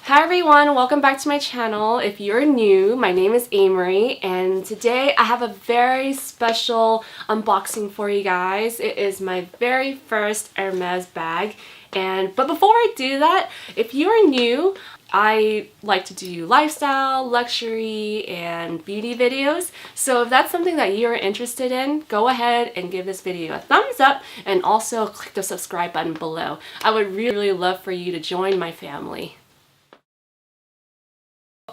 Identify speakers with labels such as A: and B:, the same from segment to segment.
A: Hi everyone, welcome back to my channel. If you're new, my name is Amery and today I have a very special unboxing for you guys. It is my very first Hermes bag. But before I do that, if you are new, I like to do lifestyle, luxury, and beauty videos. So if that's something that you're interested in, go ahead and give this video a thumbs up and also click the subscribe button below. I would really love for you to join my family.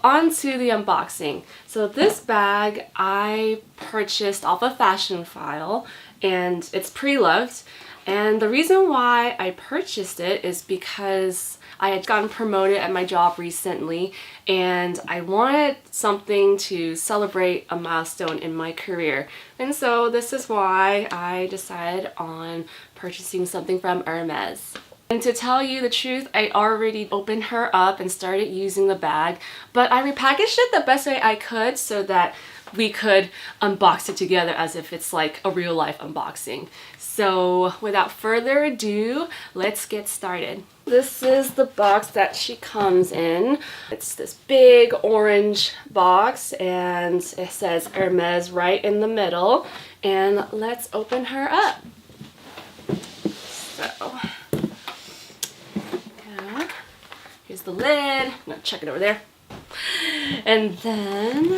A: On to the unboxing. So this bag I purchased off a fashion file and it's pre-loved. And the reason why I purchased it is because I had gotten promoted at my job recently and I wanted something to celebrate a milestone in my career. And so this is why I decided on purchasing something from Hermes. And to tell you the truth, I already opened her up and started using the bag, but I repackaged it the best way I could so that we could unbox it together as if it's like a real life unboxing. So without further ado, let's get started. This is the box that she comes in. It's this big orange box and it says Hermes right in the middle. And let's open her up. So. Here's the lid. I'm gonna check it over there. And then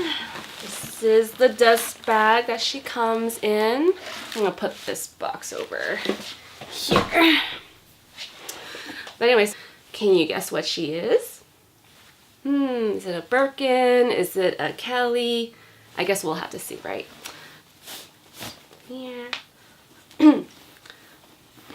A: this is the dust bag that she comes in. I'm gonna put this box over here. But anyways, can you guess what she is? Is it a Birkin? Is it a Kelly? I guess we'll have to see, right? Yeah.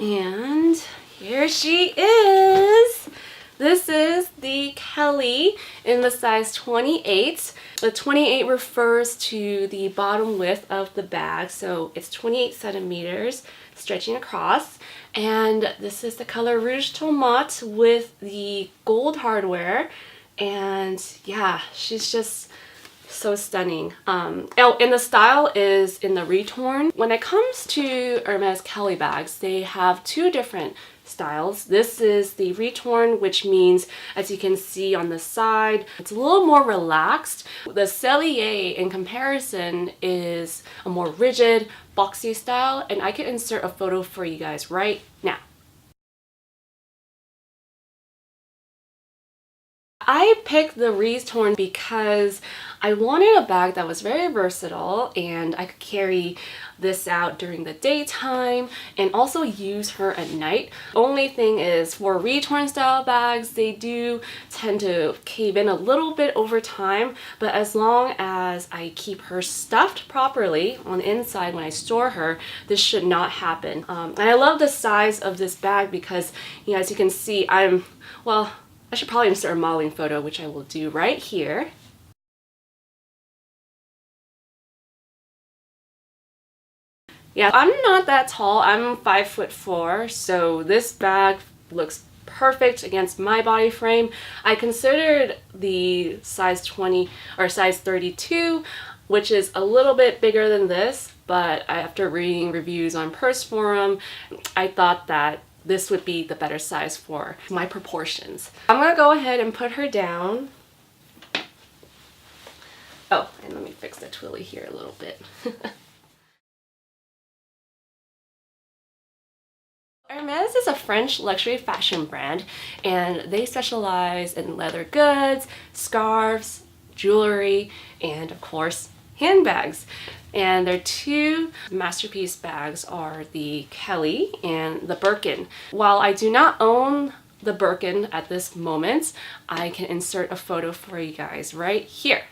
A: And here she is. This is the Kelly in the size 28. The 28 refers to the bottom width of the bag, so it's 28 centimeters stretching across. And this is the color Rouge Tomate with the gold hardware. And yeah, she's just so stunning. And the style is in the retorn. When it comes to Hermes Kelly bags, they have two different styles. This is the retorn, which means, as you can see on the side, it's a little more relaxed. The Cellier, in comparison, is a more rigid, boxy style, and I can insert a photo for you guys right now. I picked the retorn because I wanted a bag that was very versatile and I could carry this out during the daytime and also use her at night. Only thing is, for retorn style bags, they do tend to cave in a little bit over time, but as long as I keep her stuffed properly on the inside when I store her, this should not happen. And I love the size of this bag because, you know, as you can see, I should probably insert a modeling photo, which I will do right here. Yeah, I'm not that tall. I'm 5'4", so this bag looks perfect against my body frame. I considered the size 20 or size 32, which is a little bit bigger than this, but after reading reviews on Purse Forum, I thought that this would be the better size for my proportions. I'm gonna go ahead and put her down. Oh, and let me fix the twilly here a little bit. Hermes is a French luxury fashion brand, and they specialize in leather goods, scarves, jewelry, and of course, handbags. And their two masterpiece bags are the Kelly and the Birkin. While I do not own the Birkin at this moment, I can insert a photo for you guys right here.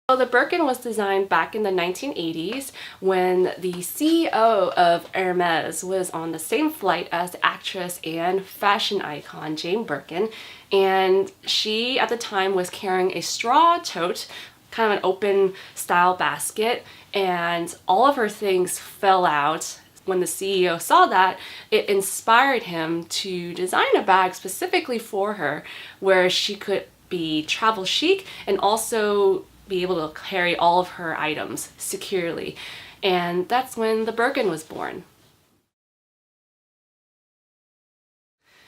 A: So the Birkin was designed back in the 1980s when the CEO of Hermes was on the same flight as the actress and fashion icon Jane Birkin, and she at the time was carrying a straw tote, kind of an open style basket, and all of her things fell out. When the CEO saw that, it inspired him to design a bag specifically for her where she could be travel chic and also be able to carry all of her items securely. And that's when the Birkin was born.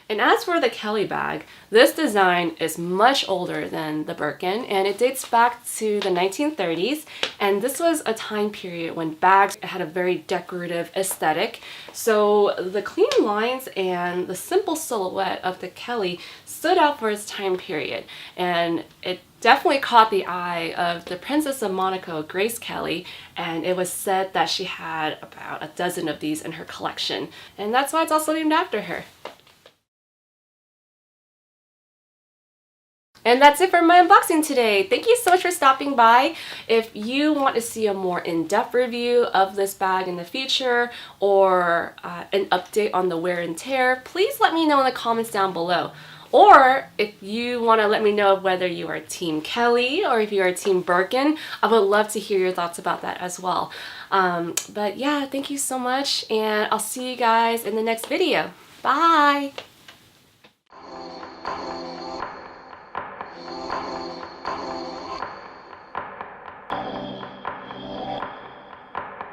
A: And as for the Kelly bag, this design is much older than the Birkin, and it dates back to the 1930s. And this was a time period when bags had a very decorative aesthetic. So the clean lines and the simple silhouette of the Kelly stood out for its time period. And it definitely caught the eye of the Princess of Monaco, Grace Kelly, and it was said that she had about a dozen of these in her collection. And that's why it's also named after her. And that's it for my unboxing today. Thank you so much for stopping by. If you want to see a more in-depth review of this bag in the future or an update on the wear and tear, please let me know in the comments down below. Or if you want to let me know whether you are Team Kelly or if you are Team Birkin, I would love to hear your thoughts about that as well. But yeah, thank you so much, and I'll see you guys in the next video. Bye!